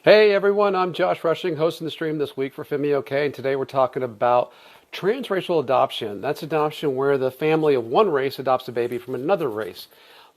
Hey everyone, I'm Josh Rushing, hosting the stream this week for Femi OK, and today we're talking about transracial adoption. That's adoption where the family of one race adopts a baby from another race.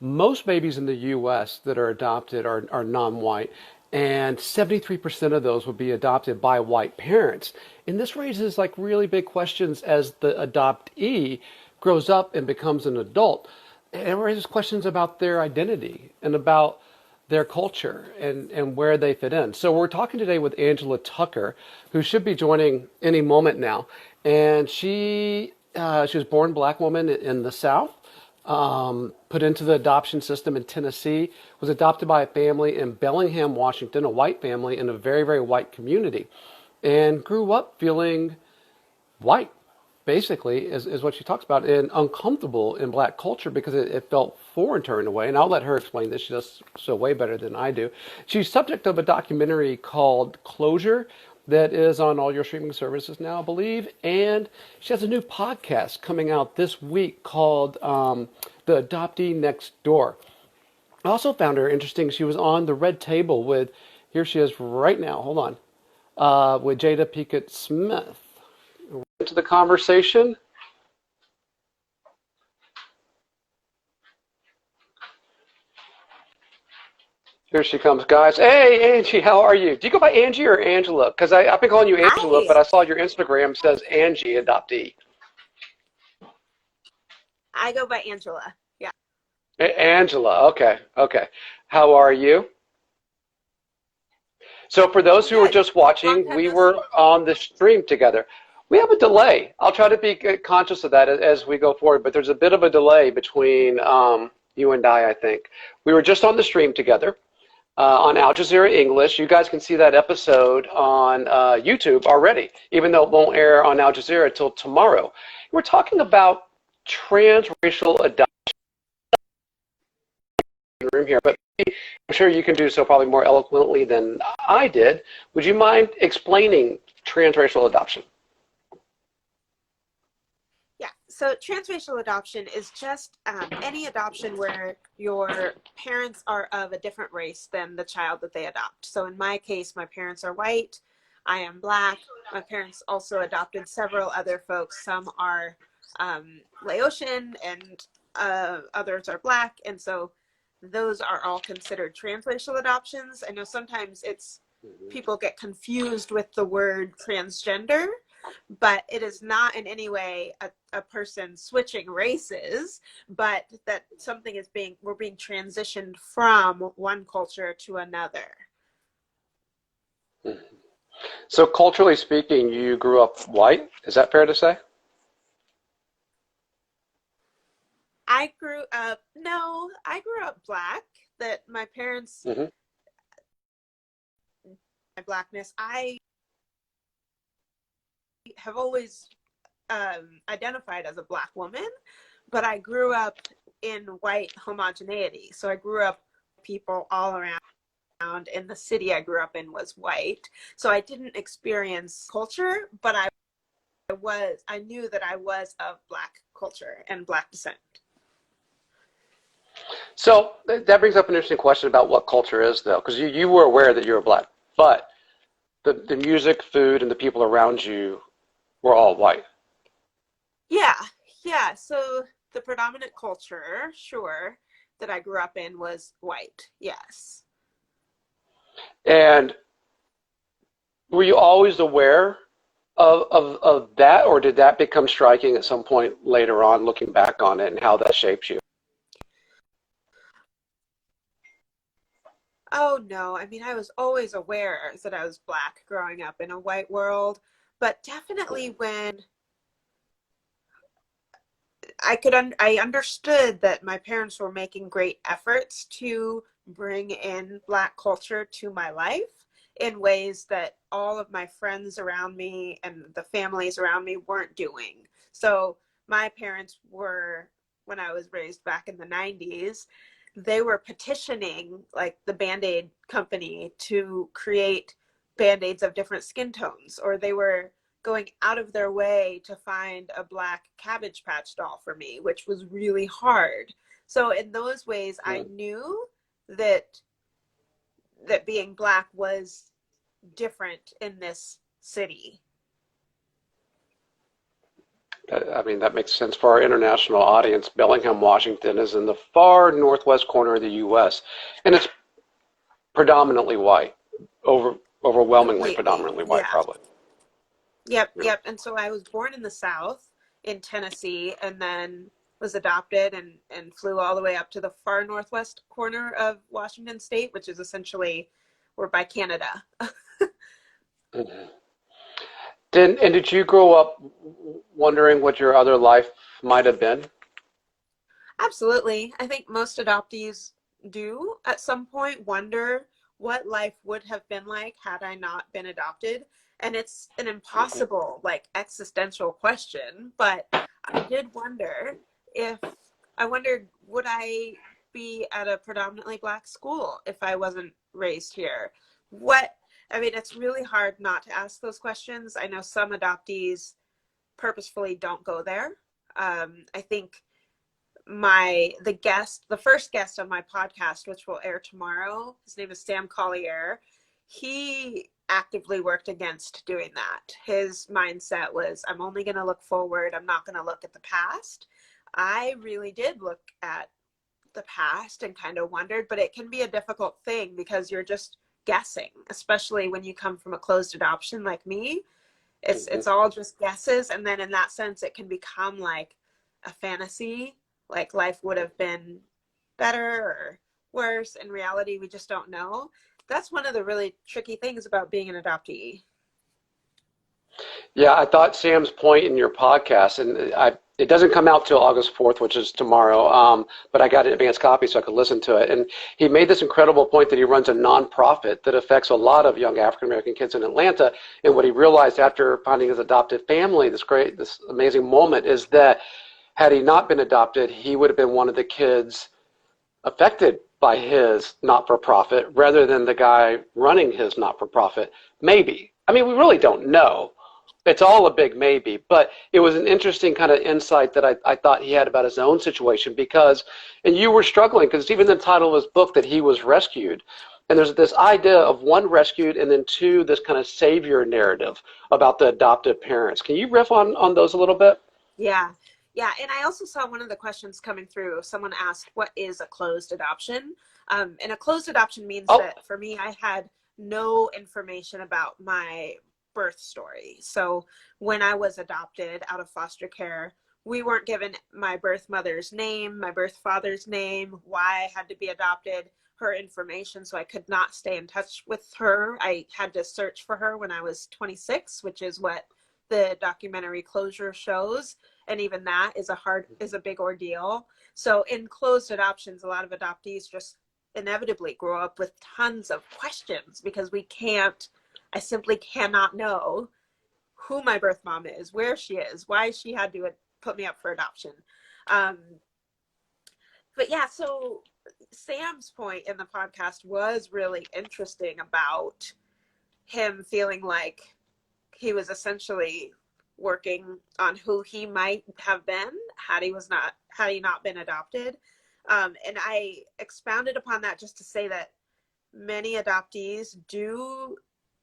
Most babies in the U.S. that are adopted are non-white, and 73% of those would be adopted by white parents. And this raises like really big questions as the adoptee grows up and becomes an adult. And it raises questions about their identity and about their culture and where they fit in. So we're talking today with Angela Tucker, who should be joining any moment now. And she was born black woman in the South, put into the adoption system in Tennessee, was adopted by a family in Bellingham, Washington, a white family in a very, very white community, and grew up feeling white, basically, is what she talks about, and uncomfortable in black culture because it felt foreign to her in a way. And I'll let her explain this. She does so way better than I do. She's subject of a documentary called Closure that is on all your streaming services now, I believe. And she has a new podcast coming out this week called The Adoptee Next Door. I also found her interesting. She was on the Red Table with, here she is right now, hold on, with Jada Pinkett Smith. Into the conversation. Here she comes, guys. Hey, Angie, how are you? Do you go by Angie or Angela? Because I've been calling you Angela, Hi, but I saw your Instagram says Angie adoptee. I go by Angela. Yeah. Angela, okay, okay. How are you? So for those I'm who are good. just Long watching, time we no were see. on the stream together. We have a delay. I'll try to be conscious of that as we go forward, but there's a bit of a delay between you and I think. We were just on the stream together. On Al Jazeera English. You guys can see that episode on YouTube already, even though it won't air on Al Jazeera until tomorrow. We're talking about transracial adoption room here, but I'm sure you can do so probably more eloquently than I did. Would you mind explaining transracial adoption? Yeah. So transracial adoption is just any adoption where your parents are of a different race than the child that they adopt. So in my case, my parents are white. I am black. My parents also adopted several other folks. Some are Laotian and others are black. And so those are all considered transracial adoptions. I know sometimes it's people get confused with the word transgender, but it is not in any way a person switching races, but that something is we're being transitioned from one culture to another. So culturally speaking, you grew up white. Is that fair to say? I grew up black, that my parents, Mm-hmm. my blackness, I have always identified as a black woman, but I grew up in white homogeneity. So I grew up people all around. In the city I grew up in was white. So I didn't experience culture, but I knew that I was of black culture and black descent. So that brings up an interesting question about what culture is, though, because you were aware that you were black, but the music, food, and the people around you were all white. Yeah, yeah. So the predominant culture, sure, that I grew up in was white. Yes. And were you always aware of that, or did that become striking at some point later on, looking back on it and how that shaped you? Oh no, I mean, I was always aware that I was black growing up in a white world, but definitely when I understood that my parents were making great efforts to bring in black culture to my life in ways that all of my friends around me and the families around me weren't doing. So my parents were, when I was raised back in the 90s, they were petitioning like the Band-Aid company to create Band-Aids of different skin tones, or they were going out of their way to find a black Cabbage Patch doll for me, which was really hard. So in those ways, I Mm. knew that being black was different in this city. I mean, that makes sense for our international audience. Bellingham, Washington is in the far northwest corner of the U.S., and it's predominantly white, overwhelmingly Completely. predominantly white, Yeah. probably. Yep, Yeah. yep. And so I was born in the South in Tennessee and then was adopted and flew all the way up to the far northwest corner of Washington State, which is essentially we're by Canada. Mhm. Did you grow up wondering what your other life might have been? Absolutely. I think most adoptees do at some point wonder what life would have been like had I not been adopted. And it's an Mhm. impossible, like, existential question. But I did wonder if I wondered, would I be at a predominantly Black school if I wasn't raised here? What, I mean, it's really hard not to ask those questions. I know some adoptees purposefully don't go there. I think the first guest on my podcast, which will air tomorrow, his name is Sam Collier. He actively worked against doing that. His mindset was, I'm only going to look forward, I'm not going to look at the past. I really did look at the past and kind of wondered, but it can be a difficult thing because you're just guessing, especially when you come from a closed adoption like me. It's Mhm. all just guesses, and then in that sense it can become like a fantasy, like life would have been better or worse. In reality, we just don't know. That's one of the really tricky things about being an adoptee. Yeah, I thought Sam's point in your podcast, and it doesn't come out till August 4th, which is tomorrow, but I got an advance copy so I could listen to it. And he made this incredible point that he runs a nonprofit that affects a lot of young African American kids in Atlanta. And what he realized after finding his adopted family, this amazing moment, is that had he not been adopted, he would have been one of the kids affected by his not-for-profit rather than the guy running his not-for-profit. Maybe. I mean, we really don't know. It's all a big maybe, but it was an interesting kind of insight that I thought he had about his own situation because, and you were struggling because it's even the title of his book that he was rescued. And there's this idea of one rescued and then two, this kind of savior narrative about the adoptive parents. Can you riff on those a little bit? Yeah. Yeah. And I also saw one of the questions coming through. Someone asked, what is a closed adoption? And a closed adoption means Oh, that for me, I had no information about my birth story. So when I was adopted out of foster care, we weren't given my birth mother's name, my birth father's name, why I had to be adopted, her information. So I could not stay in touch with her. I had to search for her when I was 26, which is what the documentary Closure shows. And even that is a big ordeal. So in closed adoptions, a lot of adoptees just inevitably grow up with tons of questions because I simply cannot know who my birth mom is, where she is, why she had to put me up for adoption. um, but yeah, so Sam's point in the podcast was really interesting about him feeling like he was essentially working on who he might have been had he not been adopted. And I expounded upon that just to say that many adoptees do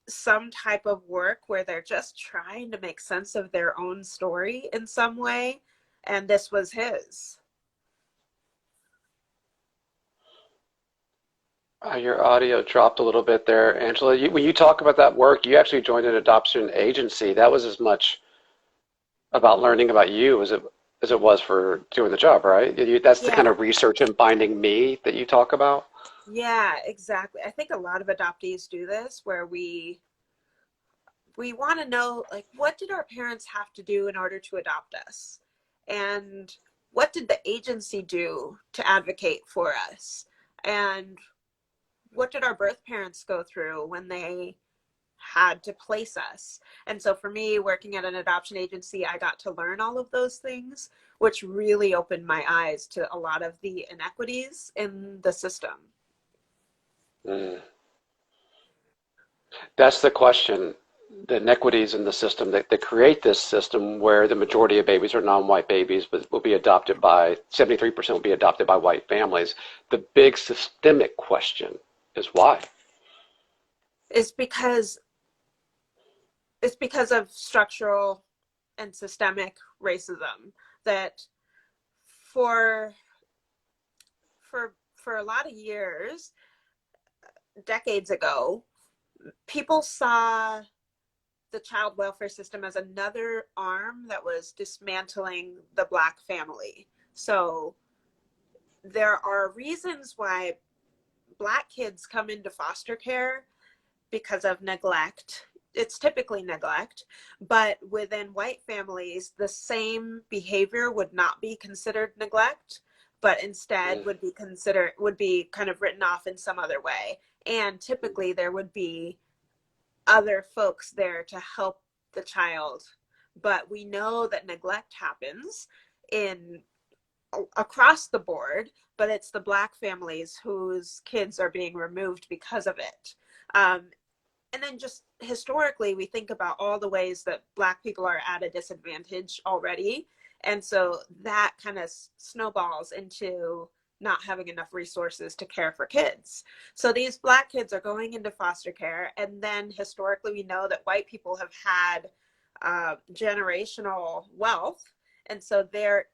some type of work where they're just trying to make sense of their own story in some way, and this was his. your audio dropped a little bit there, Angela. When you talk about that work, you actually joined an adoption agency. That was as much about learning about you as it was for doing the job, right? That's the kind Yeah, of research and finding me that you talk about. yeah, exactly. I think a lot of adoptees do this where we want to know, like, what did our parents have to do in order to adopt us, and what did the agency do to advocate for us, and what did our birth parents go through when they had to place us. And so for me, working at an adoption agency, I got to learn all of those things, which really opened my eyes to a lot of the inequities in the system. Mm. That's the question. The inequities in the system that create this system where the majority of babies are non-white babies, but will be adopted by 73% will be adopted by white families. The big systemic question is why. Is because it's because of structural and systemic racism that for for a lot of years, decades ago, people saw the child welfare system as another arm that was dismantling the Black family. So there are reasons why Black kids come into foster care because of neglect. It's typically neglect, but within white families, the same behavior would not be considered neglect, but instead would be kind of written off in some other way. And typically there would be other folks there to help the child. But we know that neglect happens in across the board, but it's the Black families whose kids are being removed because of it. And then just historically, we think about all the ways that Black people are at a disadvantage already. And so that kind of snowballs into not having enough resources to care for kids. So these Black kids are going into foster care. And then historically, we know that white people have had generational wealth. And so they're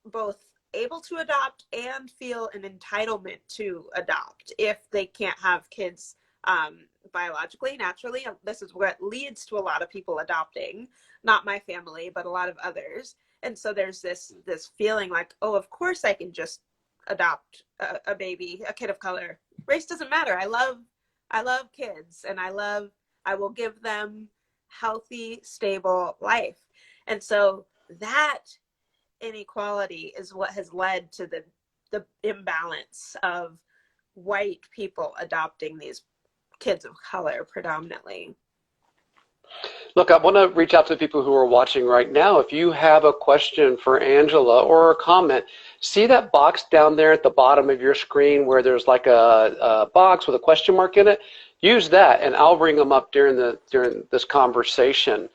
both able to adopt and feel an entitlement to adopt if they can't have kids biologically, naturally. This is what leads to a lot of people adopting, not my family, but a lot of others. And so there's this feeling like, oh, of course I can just adopt a baby, a kid of color. Race doesn't matter. I love kids, and I will give them healthy, stable life. And so that inequality is what has led to the imbalance of white people adopting these kids of color predominantly. Look, I want to reach out to people who are watching right now. If you have a question for Angela or a comment, see that box down there at the bottom of your screen where there's like a box with a question mark in it? Use that, and I'll bring them up during this conversation.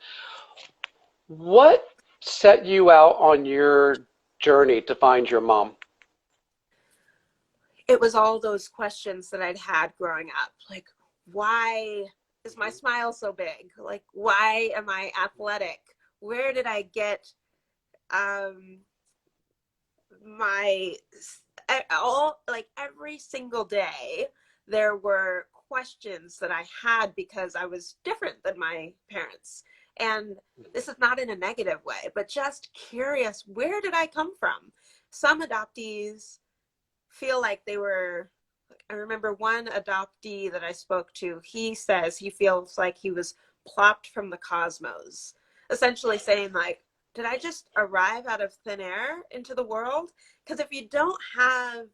What set you out on your journey to find your mom? It was all those questions that I'd had growing up. Like, why is my smile so big? Like, why am I athletic? Where did I get my all, like, every single day there were questions that I had because I was different than my parents. And this is not in a negative way, but just curious, where did I come from? Some adoptees feel like they were, I remember one adoptee that I spoke to, he says he feels like he was plopped from the cosmos, essentially saying like, did I just arrive out of thin air into the world? Because if you don't have,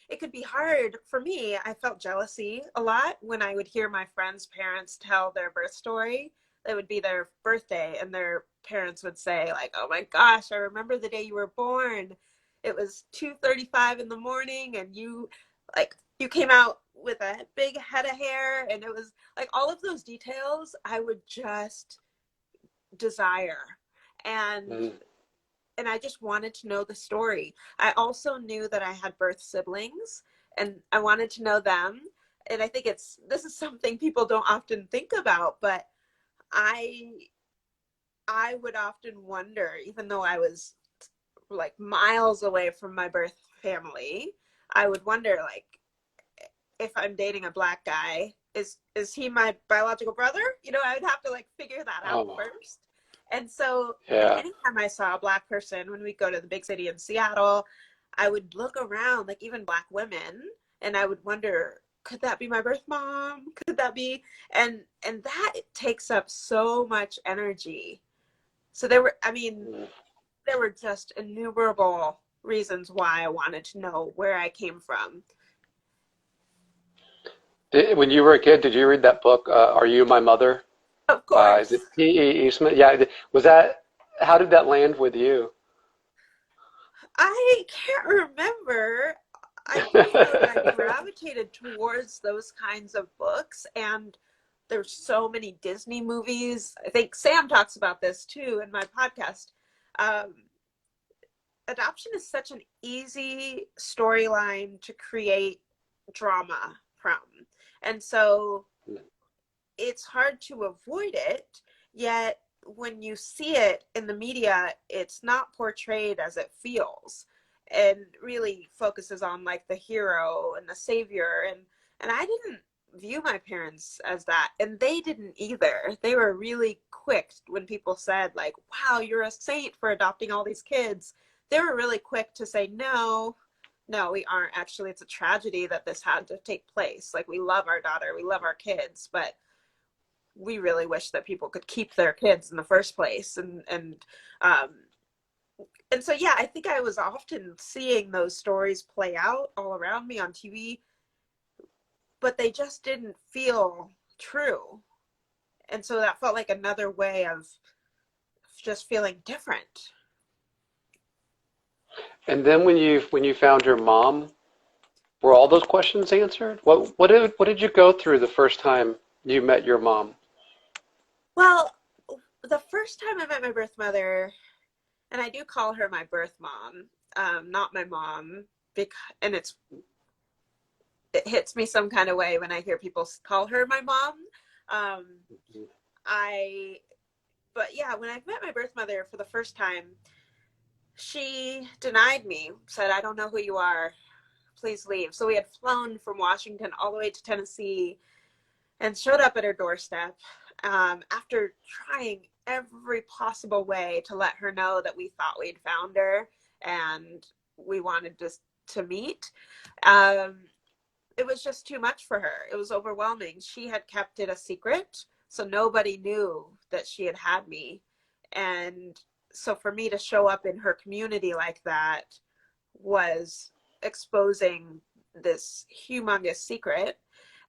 it could be hard for me. I felt jealousy a lot when I would hear my friends' parents tell their birth story. It would be their birthday and their parents would say like, oh my gosh, I remember the day you were born. It was 2:35 in the morning and you came out with a big head of hair, and it was like all of those details I would just desire. And and I just wanted to know the story. I also knew that I had birth siblings and I wanted to know them. And I think this is something people don't often think about, but I would often wonder, even though I was like miles away from my birth family, I would wonder like, if I'm dating a Black guy, is he my biological brother? You know, I would have to like figure that out first. And so anytime I saw a Black person, when we go to the big city in Seattle, I would look around, like even Black women, and I would wonder, could that be my birth mom? Could that be? And that takes up so much energy. So there were just innumerable reasons why I wanted to know where I came from. When you were a kid, did you read that book, Are You My Mother? Of course. Is it T.E. Eastman? Yeah. Was that, how did that land with you? I can't remember. I do know that I gravitated towards those kinds of books, and there's so many Disney movies. I think Sam talks about this too in my podcast. Adoption is such an easy storyline to create drama from. And so it's hard to avoid it. Yet when you see it in the media, it's not portrayed as it feels, and really focuses on like the hero and the savior. And I didn't view my parents as that, and they didn't either. They were really quick when people said like, wow, you're a saint for adopting all these kids. They were really quick to say, no, no, we aren't. Actually, it's a tragedy that this had to take place. Like, we love our daughter, we love our kids, but we really wish that people could keep their kids in the first place. Um and so yeah, I think I was often seeing those stories play out all around me on TV, but they just didn't feel true. And so that felt like another way of just feeling different. And then when you found your mom, were all those questions answered? What did you go through the first time you met your mom? Well, the first time I met my birth mother, and I do call her my birth mom, not my mom, because, and it hits me some kind of way when I hear people call her my mom. Um, I, but yeah, when I met my birth mother for the first time, she denied me, said, I don't know who you are. Please leave. So we had flown from Washington all the way to Tennessee and showed up at her doorstep, after trying every possible way to let her know that we thought we'd found her and we wanted to meet. Um, it was just too much for her. It was overwhelming. She had kept it a secret, so nobody knew that she had had me. And so for me to show up in her community like that was exposing this humongous secret.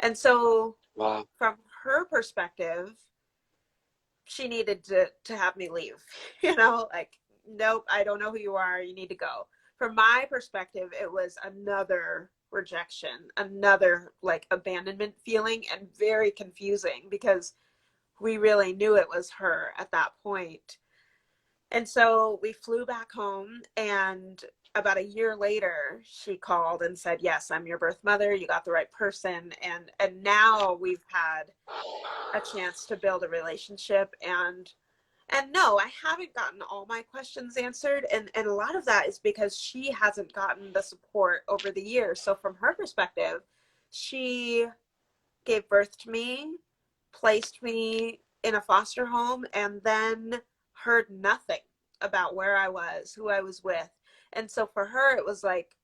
And so Wow. from her perspective, she needed to have me leave. You know, like, nope, I don't know who you are, you need to go. From my perspective, it was another rejection, another like abandonment feeling, and very confusing because we really knew it was her at that point. And so we flew back home, and about a year later, she called and said, yes, I'm your birth mother, you got the right person. And now we've had a chance to build a relationship. And no, I haven't gotten all my questions answered, and a lot of that is because she hasn't gotten the support over the years. So from her perspective, she gave birth to me, placed me in a foster home, and then heard nothing about where I was, who I was with. And so for her, it was like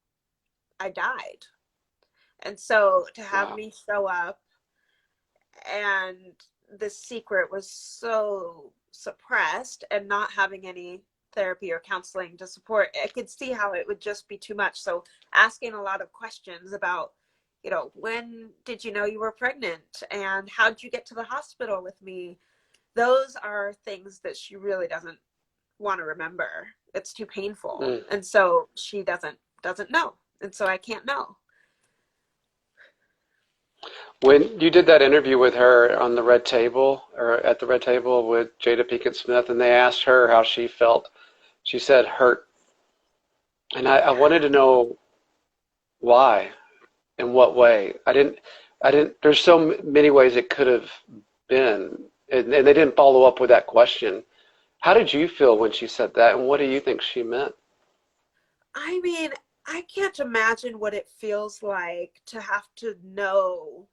I died. And so to have Wow. me show up, and the secret was so suppressed, and not having any therapy or counseling to support, I could see how it would just be too much. So asking a lot of questions about, you know, when did you know you were pregnant, and how did you get to the hospital with me? Those are things that she really doesn't want to remember. It's too painful. Mm. And so she doesn't know. And so I can't know. When you did that interview with her on the red table or at the red table with Jada Pinkett Smith, and they asked her how she felt, she said hurt. And I wanted to know why, in what way. There's so many ways it could have been, and they didn't follow up with that question. How did you feel when she said that, and what do you think she meant? I mean, I can't imagine what it feels like to have to know,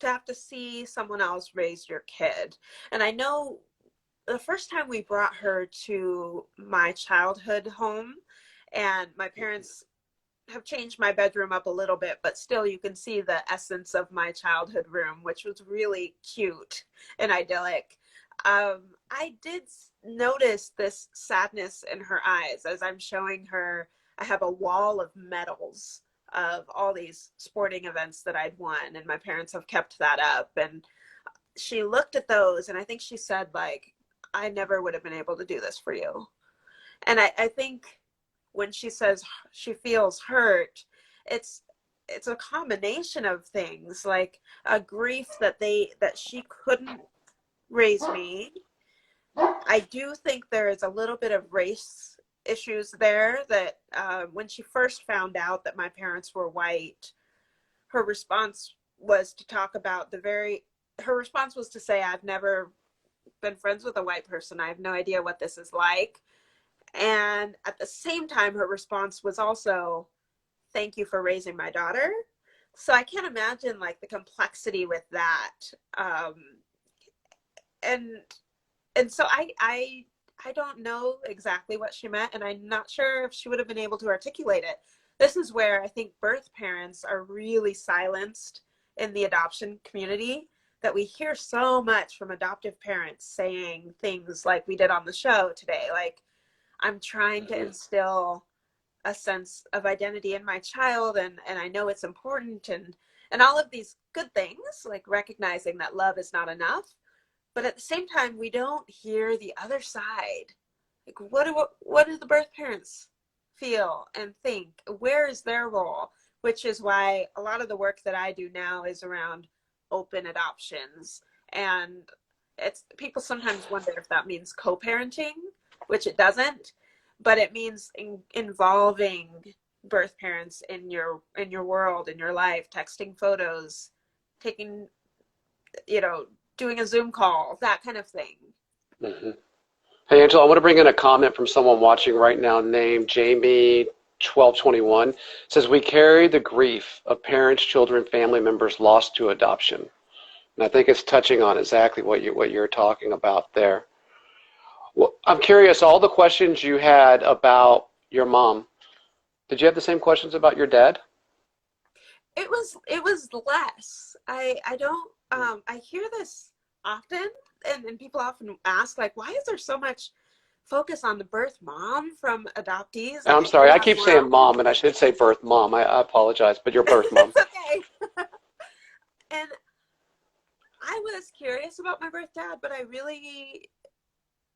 to have to see someone else raise your kid. And I know the first time we brought her to my childhood home, and my parents have changed my bedroom up a little bit, but still you can see the essence of my childhood room, which was really cute and idyllic. I did notice this sadness in her eyes as I'm showing her. I have a wall of medals of all these sporting events that I'd won, and my parents have kept that up. And she looked at those, and I think she said, like, I never would have been able to do this for you. And I think when she says she feels hurt, it's it's a combination of things, like a grief that she couldn't raise me. I do think there is a little bit of race issues there, that when she first found out that my parents were white, her response was to talk about her response was to say, I've never been friends with a white person. I have no idea what this is like. And at the same time, her response was also, thank you for raising my daughter. So I can't imagine like the complexity with that. Um, and and so I don't know exactly what she meant, and I'm not sure if she would have been able to articulate it. This is where I think birth parents are really silenced in the adoption community, that we hear so much from adoptive parents saying things like we did on the show today, like, I'm trying to instill a sense of identity in my child, and I know it's important, and all of these good things, like recognizing that love is not enough. But at the same time, we don't hear the other side. Like, what do the birth parents feel and think? Where is their role? Which is why a lot of the work that I do now is around open adoptions. And it's, people sometimes wonder if that means co-parenting, which it doesn't, but it means involving birth parents in your world, in your life, texting photos, taking, doing a Zoom call, that kind of thing. Mm-hmm. Hey, Angela, I want to bring in a comment from someone watching right now named Jamie1221. It says, we carry the grief of parents, children, family members lost to adoption. And I think it's touching on exactly what you're talking about there. Well, I'm curious, all the questions you had about your mom, did you have the same questions about your dad? It was less. I don't I hear this often, and people often ask, like, why is there so much focus on the birth mom from adoptees? Like, I'm I hear sorry, I that keep more saying often. mom, and I should say birth mom. I apologize, but your birth mom. It's okay. And I was curious about my birth dad, but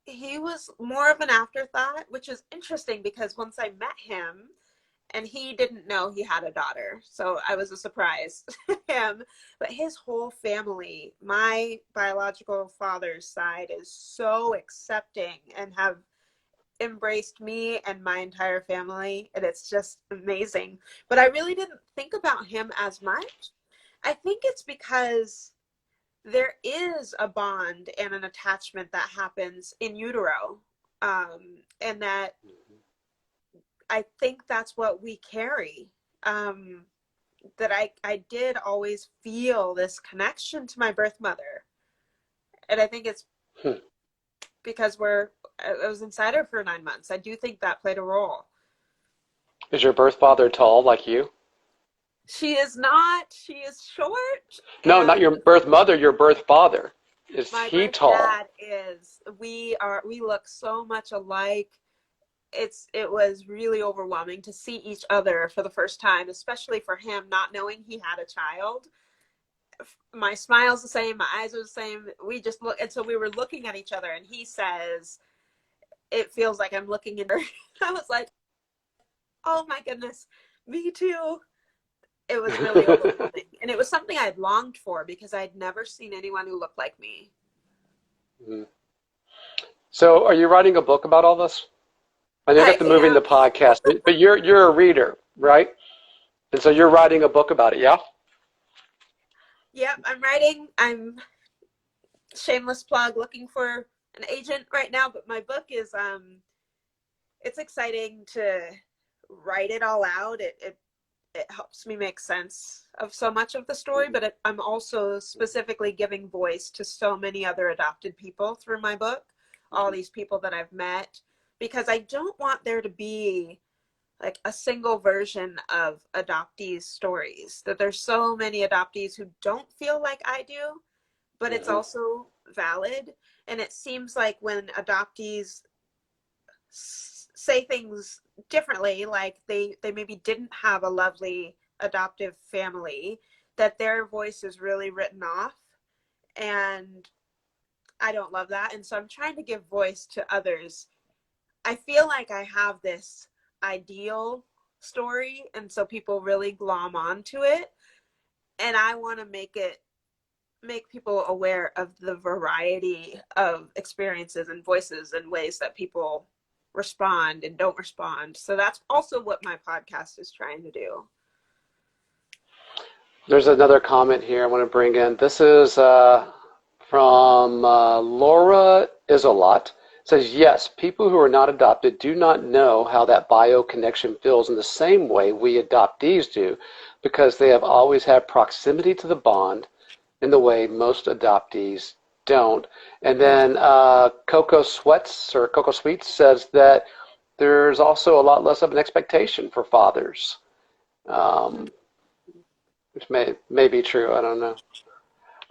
he was more of an afterthought, which is interesting because once I met him, and he didn't know he had a daughter, so I was a surprise to him. But his whole family, my biological father's side, is so accepting and have embraced me and my entire family, and it's just amazing. But I really didn't think about him as much. I think it's because there is a bond and an attachment that happens in utero, and that I think that's what we carry. That I did always feel this connection to my birth mother. And I think it's because I was inside her for 9 months. I do think that played a role. Is your birth father tall like you? She is not. She is short. No, not your birth mother, your birth father. Is My he birth tall? dad is. We look so much alike. It was really overwhelming to see each other for the first time, especially for him, not knowing he had a child. My smile's the same, my eyes are the same. We just look, and so we were looking at each other, and he says, it feels like I'm looking in her. I was like, oh my goodness, me too. It was really overwhelming. And it was something I'd longed for because I'd never seen anyone who looked like me. Mm-hmm. So are you writing a book about all this? I know you got the movie and the podcast, but you're a reader, right? And so you're writing a book about it, yeah? Yep, I'm writing. I'm, shameless plug, looking for an agent right now, but my book is it's exciting to write it all out. It helps me make sense of so much of the story, but I'm also specifically giving voice to so many other adopted people through my book, all these people that I've met, because I don't want there to be like a single version of adoptees' stories, that there's so many adoptees who don't feel like I do, but it's also valid. And it seems like when adoptees say things differently, like they maybe didn't have a lovely adoptive family, that their voice is really written off. And I don't love that. And so I'm trying to give voice to others. I feel like I have this ideal story, and so people really glom onto it. And I want to make people aware of the variety of experiences and voices and ways that people respond and don't respond. So that's also what my podcast is trying to do. There's another comment here I want to bring in. This is from Laura Isolot. Says, yes, people who are not adopted do not know how that bio connection feels in the same way we adoptees do, because they have always had proximity to the bond in the way most adoptees don't. And then Coco Sweets says that there's also a lot less of an expectation for fathers, which may be true. I don't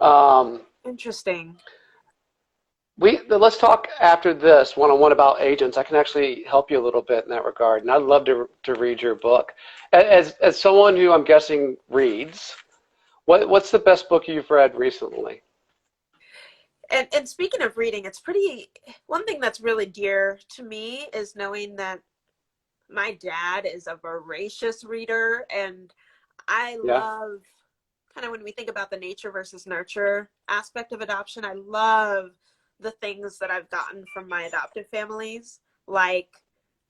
know. Interesting. Let's talk after this one-on-one about agents. I can actually help you a little bit in that regard, and I'd love to read your book. As someone who I'm guessing reads, what's the best book you've read recently? And speaking of reading, it's pretty, one thing that's really dear to me is knowing that my dad is a voracious reader, and I Yeah. love kind of when we think about the nature versus nurture aspect of adoption, I love the things that I've gotten from my adoptive families, like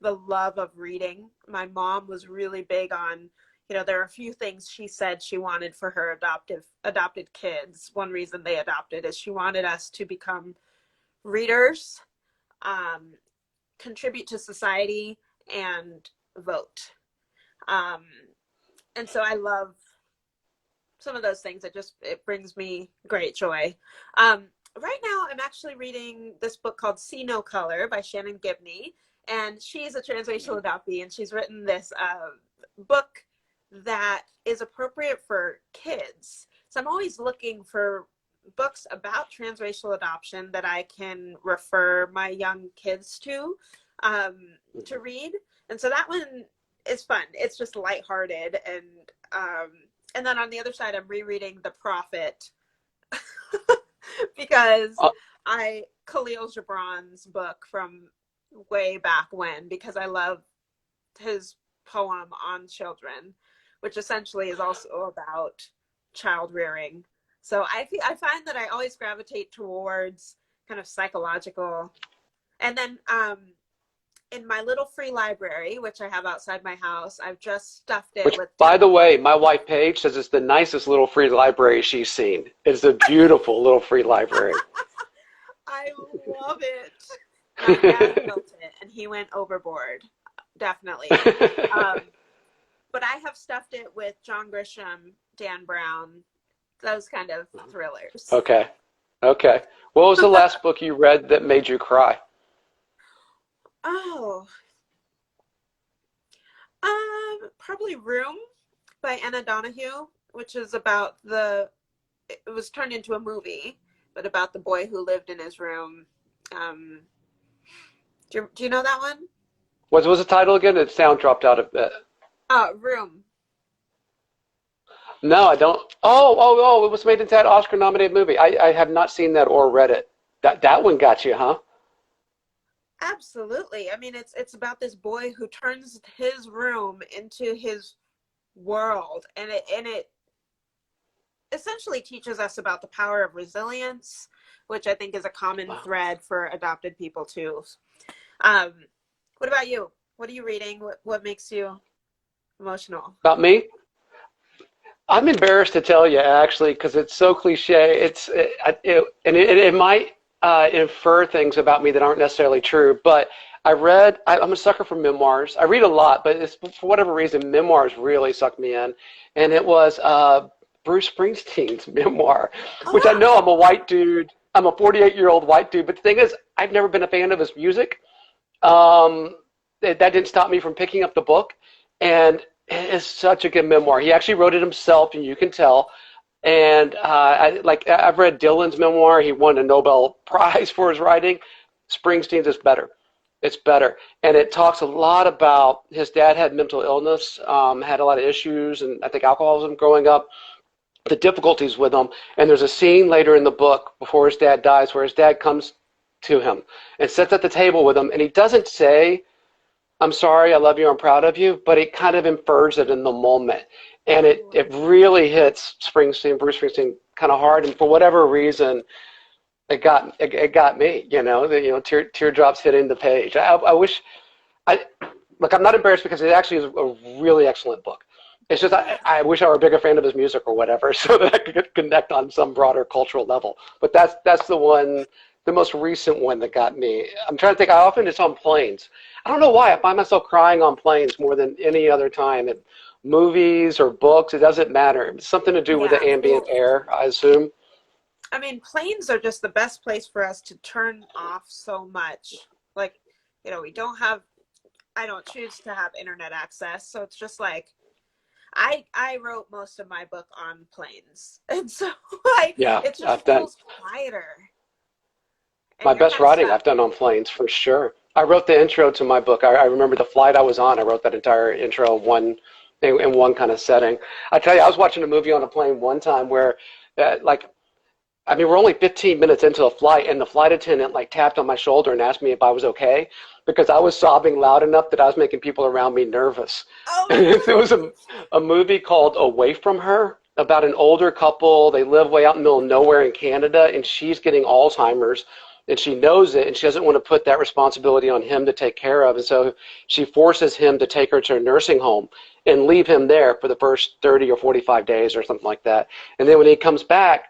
the love of reading. My mom was really big on, there are a few things she said she wanted for her adopted kids. One reason they adopted is she wanted us to become readers, contribute to society, and vote. And so I love some of those things. It brings me great joy. Right now, I'm actually reading this book called See No Color by Shannon Gibney, and she's a transracial adoptee, and she's written this book that is appropriate for kids. So I'm always looking for books about transracial adoption that I can refer my young kids to read. And so that one is fun. It's just lighthearted. And then on the other side, I'm rereading The Prophet because Khalil Gibran's book from way back when, because I love his poem on children, which essentially is also about child rearing. So I find that I always gravitate towards kind of psychological. And then in my little free library, which I have outside my house, I've just stuffed it with. By the way, my wife Paige says it's the nicest little free library she's seen. It's a beautiful little free library. I love it. My dad built it, and he went overboard, definitely. But I have stuffed it with John Grisham, Dan Brown, those kind of thrillers. Okay. What was the last book you read that made you cry? Oh, probably Room by Anna Donahue, which is about it was turned into a movie, but about the boy who lived in his room. Do you know that one? What was the title again? The sound dropped out a bit. Room. No, I don't. Oh, it was made into that Oscar-nominated movie. I have not seen that or read it. That one got you, huh? Absolutely. I mean, it's about this boy who turns his room into his world, and it essentially teaches us about the power of resilience, which I think is a common thread for adopted people too. What about you? What are you reading? What makes you emotional? About me? I'm embarrassed to tell you, actually, because it's so cliche. It might infer things about me that aren't necessarily true. But I'm a sucker for memoirs. I read a lot, but for whatever reason, memoirs really suck me in. And it was Bruce Springsteen's memoir, which I know I'm a white dude. I'm a 48-year-old white dude. But the thing is, I've never been a fan of his music. That didn't stop me from picking up the book. And it is such a good memoir. He actually wrote it himself, and you can tell. And I've read Dylan's memoir. He won a Nobel Prize for his writing. Springsteen's is better. It's better. And it talks a lot about his dad had mental illness, had a lot of issues, and I think alcoholism growing up, the difficulties with him. And there's a scene later in the book before his dad dies where his dad comes to him and sits at the table with him. And he doesn't say, "I'm sorry, I love you, I'm proud of you," but it kind of infers it in the moment. And it really hits Bruce Springsteen kind of hard. And for whatever reason, it got me, teardrops hitting the page. I wish, look, I'm not embarrassed because it actually is a really excellent book. It's just Yeah. I wish I were a bigger fan of his music or whatever, so that I could connect on some broader cultural level. But that's the one, the most recent one that got me. I'm trying to think. I often it's on planes. I don't know why. I find myself crying on planes more than any other time. At movies or books, it doesn't matter. It's something to do with the Yeah. ambient Well, air, I assume. I mean, planes are just the best place for us to turn off so much. Like, we don't have, I don't choose to have internet access. So it's just like, I wrote most of my book on planes. And so Yeah, it just I've done feels quieter my and you're best kind of writing. stuck. I've done on planes for sure. I wrote the intro to my book. I remember the flight I was on. I wrote that entire intro in one kind of setting. I tell you, I was watching a movie on a plane one time where, like, I mean, we're only 15 minutes into a flight, and the flight attendant like tapped on my shoulder and asked me if I was okay because I was sobbing loud enough that I was making people around me nervous. Oh And my it was God. a movie called Away from Her about an older couple. They live way out in the middle of nowhere in Canada, and she's getting Alzheimer's, and she knows it, and she doesn't want to put that responsibility on him to take care of. And so she forces him to take her to a nursing home and leave him there for the first 30 or 45 days or something like that. And then when he comes back,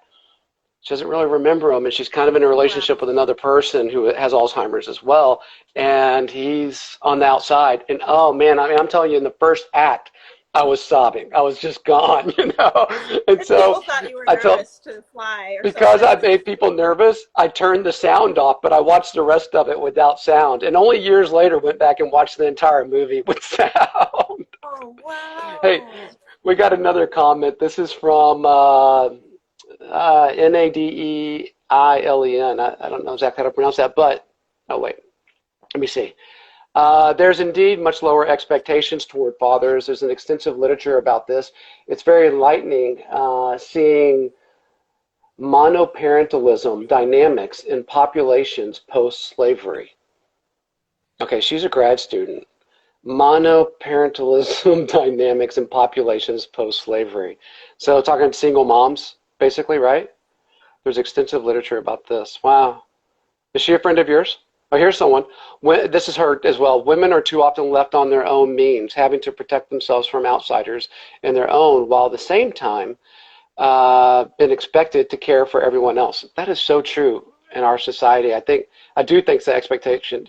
she doesn't really remember him, and she's kind of in a relationship Wow. with another person who has Alzheimer's as well, and he's on the outside. And oh man, I mean, I'm telling you, in the first act, I was sobbing. I was just gone, you know. And And so people thought you were I felt nervous to fly or because I something. made people nervous, I turned the sound off, but I watched the rest of it without sound, and only years later went back and watched the entire movie with sound. Oh, Hey, wow. we got another comment. This is from Nadeile. I don't know exactly how to pronounce that, but oh wait, let me see. There's indeed much lower expectations toward fathers. There's an extensive literature about this. It's very enlightening seeing monoparentalism dynamics in populations post-slavery. Okay, she's a grad student. Monoparentalism dynamics in populations post-slavery. So talking single moms, basically, right? There's extensive literature about this. Wow. Is she a friend of yours? Oh, here's someone. This is her as well. Women are too often left on their own means, having to protect themselves from outsiders in their own, while at the same time been expected to care for everyone else. That is so true in our society. I do think it's the expectation.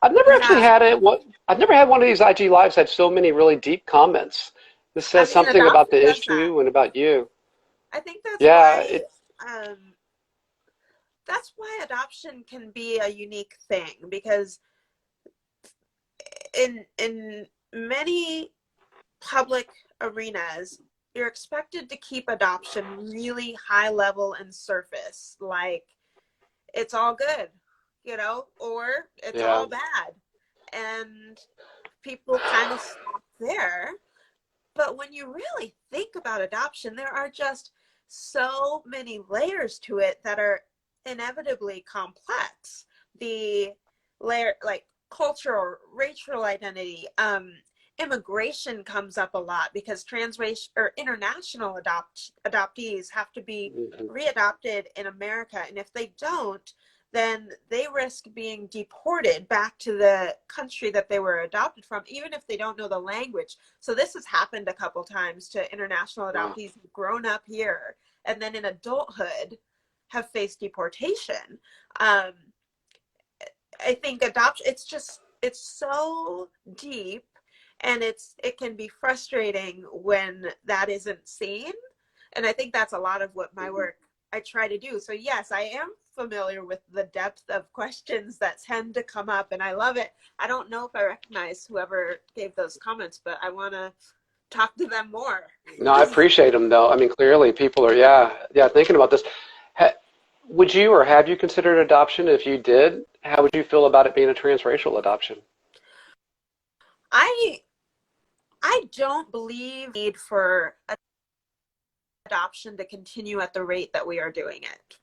I've never actually Yeah. had it. What I've never had one of these IG lives had so many really deep comments. This I says mean, something about adoption the does that. issue and about you. I think Yeah, it, um, that's why adoption can be a unique thing because in many public arenas, you're expected to keep adoption really high level and surface, like it's all good, or it's yeah. all bad. And people kind of stop there. But when you really think about adoption, there are just so many layers to it that are inevitably complex. The layer, like cultural, racial identity, immigration comes up a lot because transracial or international adoptees have to be Mhm. readopted in America, and if they don't, then they risk being deported back to the country that they were adopted from, even if they don't know the language. So this has happened a couple times to international Wow. adoptees who've grown up here and then in adulthood have faced deportation. Um, I think adoption, it's so deep, and it can be frustrating when that isn't seen. And I think that's a lot of what my Mhm. work I try to do. So yes, I am familiar with the depth of questions that tend to come up, and I love it. I don't know if I recognize whoever gave those comments, but I want to talk to them more. No, I appreciate them though. I mean, clearly people are, yeah, thinking about this. Ha, would you or have you considered adoption? If you did, how would you feel about it being a transracial adoption? I I don't believe need for adoption to continue at the rate that we are doing it.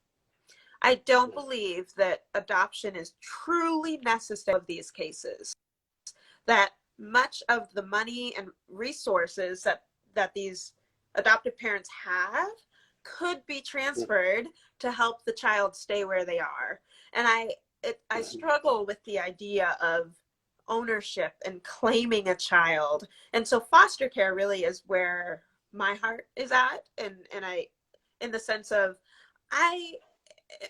I don't believe that adoption is truly necessary of these cases, that much of the money and resources that these adoptive parents have could be transferred to help the child stay where they are. And I struggle with the idea of ownership and claiming a child. And so foster care really is where my heart is at. And I, in the sense of, I,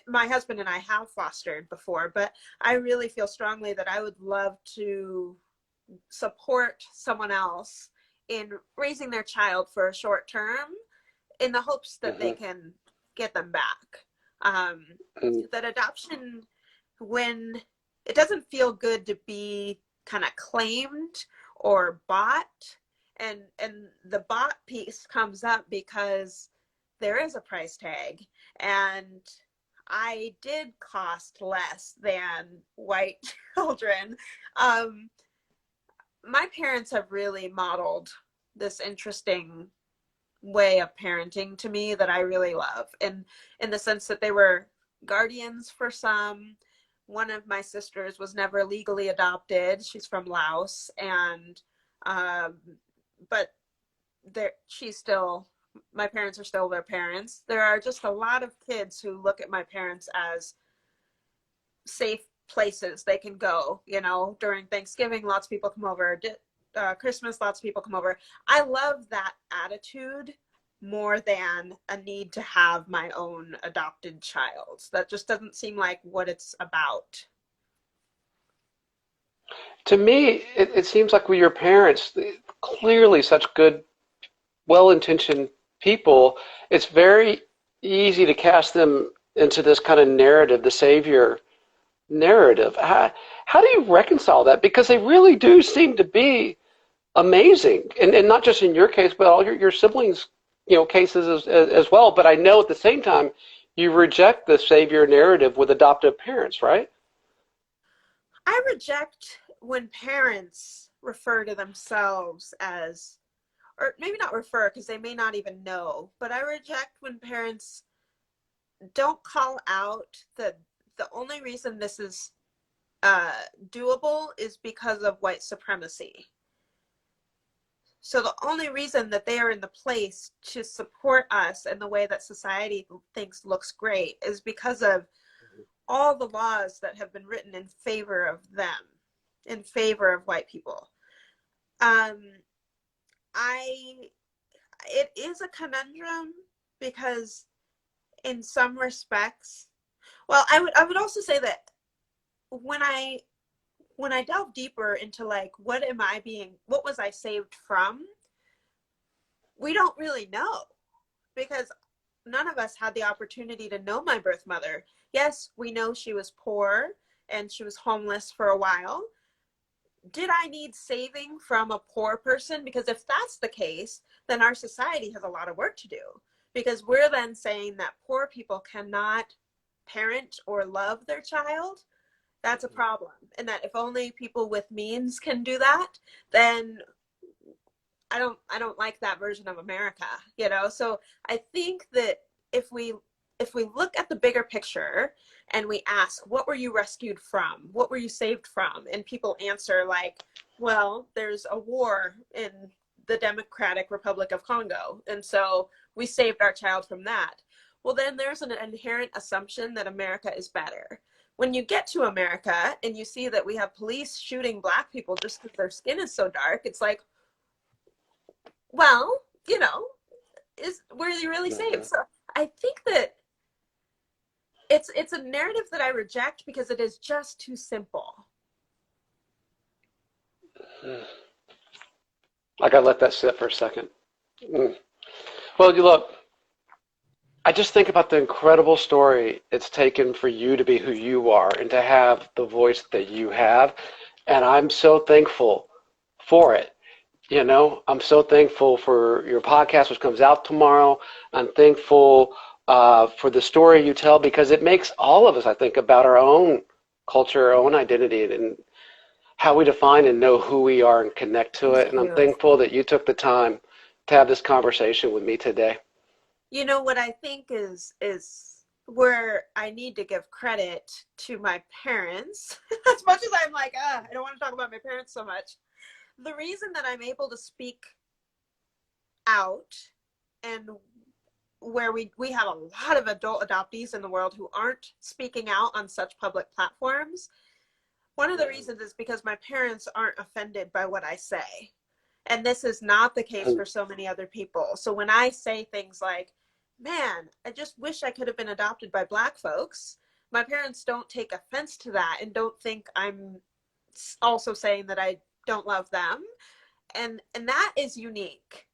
my husband and I have fostered before, but I really feel strongly that I would love to support someone else in raising their child for a short term in the hopes that they Hmm. can get them back. Um, that adoption, when it doesn't feel good to be kind of claimed or bought, and the bought piece comes up because there is a price tag, and I did cost less than white children. Um, my parents have really modeled this interesting way of parenting to me that I really love. And in the sense that they were guardians for some. One of my sisters was never legally adopted. She's from Laos, and um, but she's still, my parents are still their parents. There are just a lot of kids who look at my parents as safe places they can go. You know, during Thanksgiving, lots of people come over. Christmas, lots of people come over. I love that attitude more than a need to have my own adopted child. That just doesn't seem like what it's about. To me, it seems like with your parents, clearly such good, well-intentioned people, it's very easy to cast them into this kind of narrative, the savior narrative. How do you reconcile that? Because they really do seem to be amazing, and not just in your case, but all your siblings, cases as well. But I know at the same time, you reject the savior narrative with adoptive parents, right? I reject when parents refer to themselves as, or maybe not refer because they may not even know, but I reject when parents don't call out that the only reason this is doable is because of white supremacy. So the only reason that they are in the place to support us in the way that society thinks looks great is because of all the laws that have been written in favor of them, in favor of white people. Um, I it is a conundrum because in some respects, well, I would also say that when I delve deeper into like what was I saved from, we don't really know because none of us had the opportunity to know my birth mother. Yes, we know she was poor and she was homeless for a while. Did I need saving from a poor person? Because if that's the case, then our society has a lot of work to do. Because we're then saying that poor people cannot parent or love their child. That's a problem. And that if only people with means can do that, then I don't like that version of America, you know? So I think that if we if we look at the bigger picture and we ask, what were you rescued from? What were you saved from? And people answer like, well, there's a war in the Democratic Republic of Congo. And so we saved our child from that. Well, then there's an inherent assumption that America is better. When you get to America and you see that we have police shooting black people just because their skin is so dark, it's like, well, you know, were they really saved? Mhm. So I think that it's a narrative that I reject because it is just too simple. I gotta let that sit for a second. Mm. Well, you look, I just think about the incredible story it's taken for you to be who you are and to have the voice that you have. And I'm so thankful for it. I'm so thankful for your podcast, which comes out tomorrow. I'm thankful for the story you tell because it makes all of us, I think, about our own culture, our own identity, and how we define and know who we are and connect to Thank it. And I'm you. thankful that you took the time to have this conversation with me today. You know what I think is where I need to give credit to my parents. As much as I'm like, I don't want to talk about my parents so much. The reason that I'm able to speak out, and where we have a lot of adult adoptees in the world who aren't speaking out on such public platforms, One of the reasons is because my parents aren't offended by what I say. And this is not the case for so many other people. So when I say things like, man, I just wish I could have been adopted by Black folks, my parents don't take offense to that and don't think I'm also saying that I don't love them. And that is unique,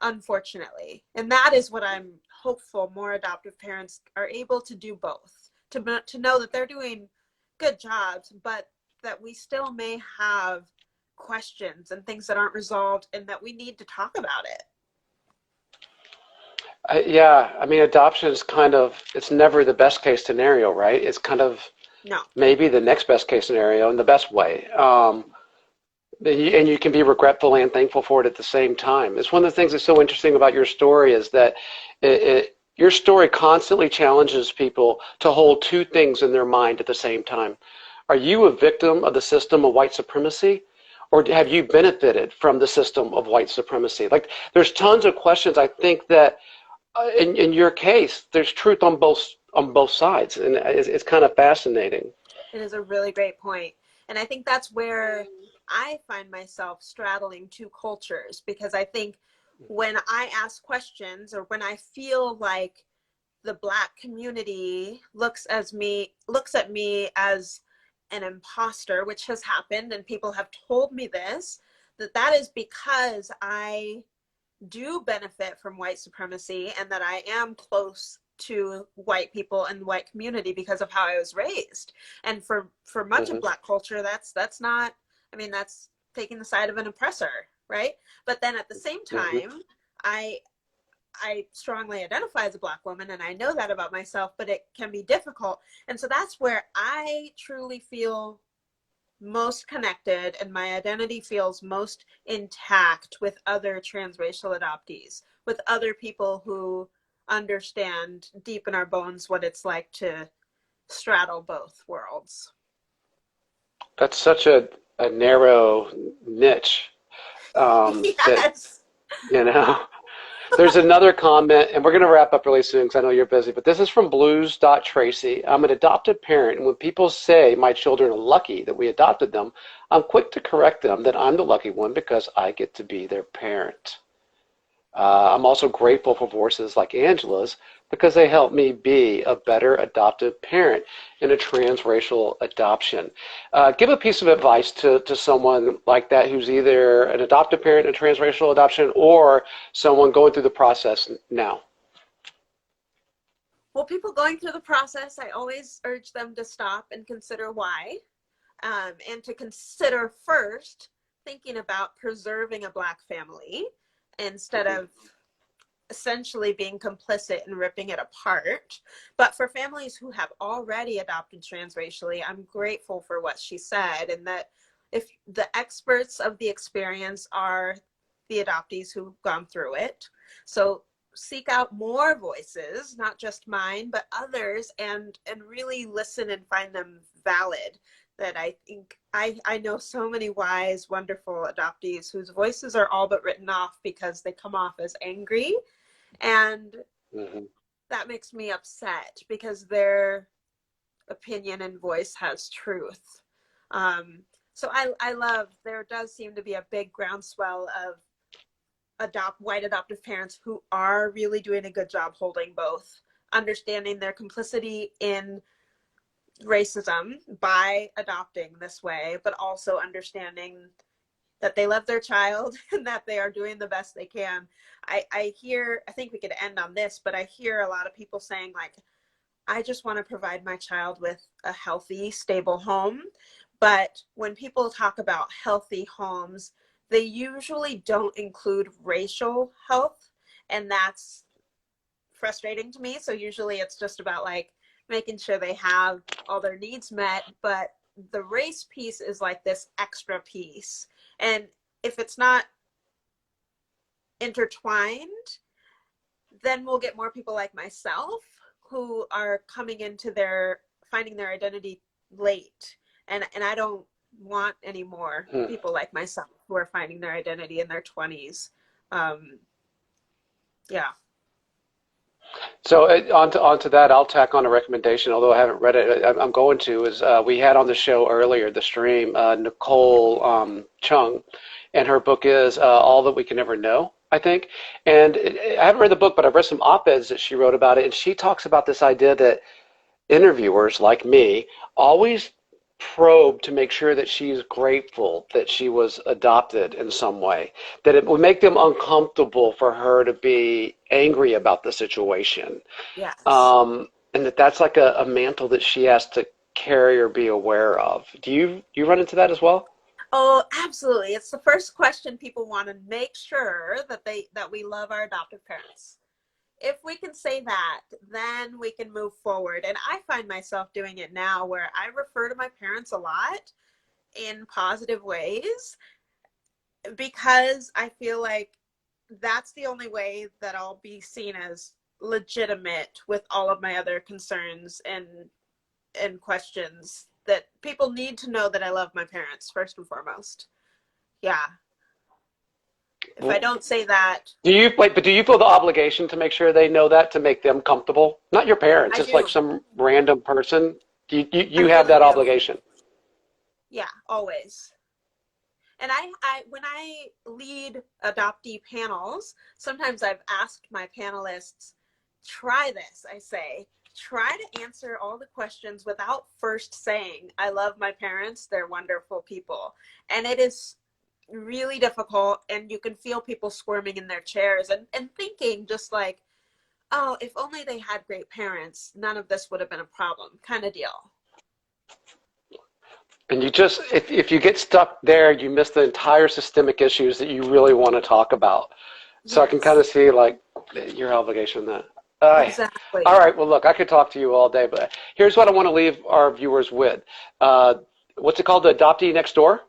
unfortunately. And that is what I'm hopeful more adoptive parents are able to do, both to know that they're doing good jobs, but that we still may have questions and things that aren't resolved and that we need to talk about it. Yeah, I mean, adoption is kind of, it's never the best case scenario, right? It's kind of No. maybe the next best case scenario in the best way. And you can be regretful and thankful for it at the same time. It's one of the things that's so interesting about your story is that your story constantly challenges people to hold two things in their mind at the same time. Are you a victim of the system of white supremacy? Or have you benefited from the system of white supremacy? Like, there's tons of questions. I think that in your case, there's truth on both sides, and it's kind of fascinating. It is a really great point. And I think that's where I find myself straddling two cultures, because I think when I ask questions or when I feel like the Black community looks at me as an imposter, which has happened and people have told me this, that is because I do benefit from white supremacy and that I am close to white people and the white community because of how I was raised. And for much of Hmm. Black culture, that's not, I mean, that's taking the side of an oppressor, right? But then at the same Hmm. time, I strongly identify as a Black woman, and I know that about myself, but it can be difficult. And so that's where I truly feel most connected and my identity feels most intact with other transracial adoptees, with other people who understand deep in our bones what it's like to straddle both worlds. That's such a narrow niche that, Yes. you know. There's another comment, and we're going to wrap up really soon because I know you're busy, but this is from Blues.Tracy. I'm an adopted parent, and when people say my children are lucky that we adopted them, I'm quick to correct them that I'm the lucky one because I get to be their parent. I'm also grateful for voices like Angela's because they help me be a better adoptive parent in a transracial adoption. Give a piece of advice to someone like that who's either an adoptive parent in a transracial adoption or someone going through the process now. Well, people going through the process, I always urge them to stop and consider why, and to consider first thinking about preserving a Black family instead Mm-hmm. of essentially being complicit and ripping it apart. But for families who have already adopted transracially, I'm grateful for what she said, and that if the experts of the experience are the adoptees who've gone through it. So seek out more voices, not just mine, but others, and really listen and find them valid. That I think I know so many wise, wonderful adoptees whose voices are all but written off because they come off as angry, and Mm-hmm. that makes me upset because their opinion and voice has truth. So I love, there does seem to be a big groundswell of white adoptive parents who are really doing a good job holding both, understanding their complicity in racism by adopting this way, but also understanding that they love their child and that they are doing the best they can. I hear, I think we could end on this, but I hear a lot of people saying, like, I just want to provide my child with a healthy, stable home. But when people talk about healthy homes, they usually don't include racial health. And that's frustrating to me. So usually it's just about like making sure they have all their needs met. But the race piece is like this extra piece. And if it's not intertwined, then we'll get more people like myself who are coming into finding their identity late. And I don't want any more people like myself who are finding their identity in their 20s. Yeah. So onto that, I'll tack on a recommendation, although I haven't read it. I'm going to, is we had on the show earlier, the stream, Nicole Chung, and her book is All That We Can Never Know, I think. And I haven't read the book, but I've read some op-eds that she wrote about it, and she talks about this idea that interviewers like me always probe to make sure that she's grateful that she was adopted in some way, that it would make them uncomfortable for her to be angry about the situation. Yes. And that's like a mantle that she has to carry or be aware of. Do you run into that as well? Oh, absolutely. It's the first question people want to make sure that we love our adoptive parents. If we can say that, then we can move forward. And I find myself doing it now where I refer to my parents a lot in positive ways because I feel like that's the only way that I'll be seen as legitimate with all of my other concerns and questions, that people need to know that I love my parents first and foremost. Yeah. If I don't say that, But do you feel the obligation to make sure they know that to make them comfortable? Not your parents, I it's like do. some random person. I You have really that do. obligation. Yeah, always. And I when I lead adoptee panels, sometimes I've asked my panelists, try this. I say, try to answer all the questions without first saying, I love my parents, they're wonderful people. And it is really difficult, and you can feel people squirming in their chairs and thinking just like, oh, if only they had great parents, none of this would have been a problem, kind of deal. And if you get stuck there, you miss the entire systemic issues that you really want to talk about. So I can kind Yes, of see like your obligation there. Uh, all exactly. right. Well, look, I could talk to you all day, but here's what I want to leave our viewers with. Uh, what's it called? The Adoptee Next Door?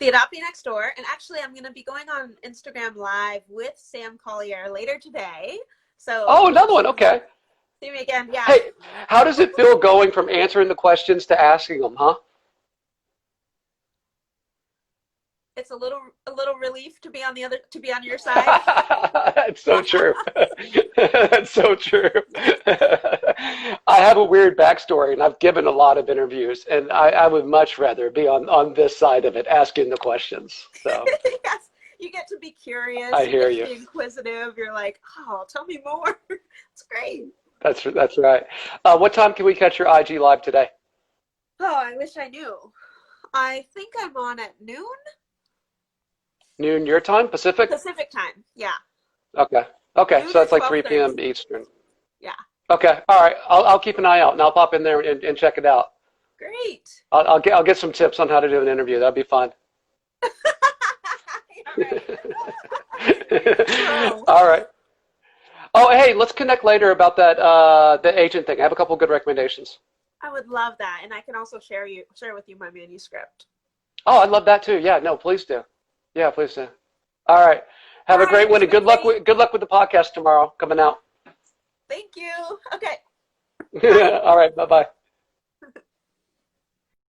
The Adoptee Next Door. And actually, I'm going to be going on Instagram Live with Sam Collier later today. So Oh, you'll another one. Okay. see me again. Yeah. Hey, how does it feel going from answering the questions to asking them, huh? It's a little relief to be on your side. That's so true. That's so true. I have a weird backstory, and I've given a lot of interviews, and I would much rather be on this side of it, asking the questions. So Yes. You get to be I curious, you hear get to you. be inquisitive. You're like, oh, tell me more. It's great. That's right. What time can we catch your IG live today? Oh, I wish I knew. I think I'm on at noon Noon your time, Pacific? Pacific time. Yeah. Okay. Okay. Noon So or that's like 3 p.m. 12:30. Eastern. Yeah. Okay. All right. I'll keep an eye out, and I'll pop in there and check it out. Great. I'll get some tips on how to do an interview. That'd be fun. All right. Pro. All right. Oh, hey, let's connect later about that the agent thing. I have a couple good recommendations. I would love that. And I can also share with you my manuscript. Oh, I'd love that too. Yeah, no, please do. Yeah, please do. All right. All Have a right. great one, and Have a great. good luck with the podcast tomorrow coming out. Thank you. Okay. Bye. All right. Bye bye.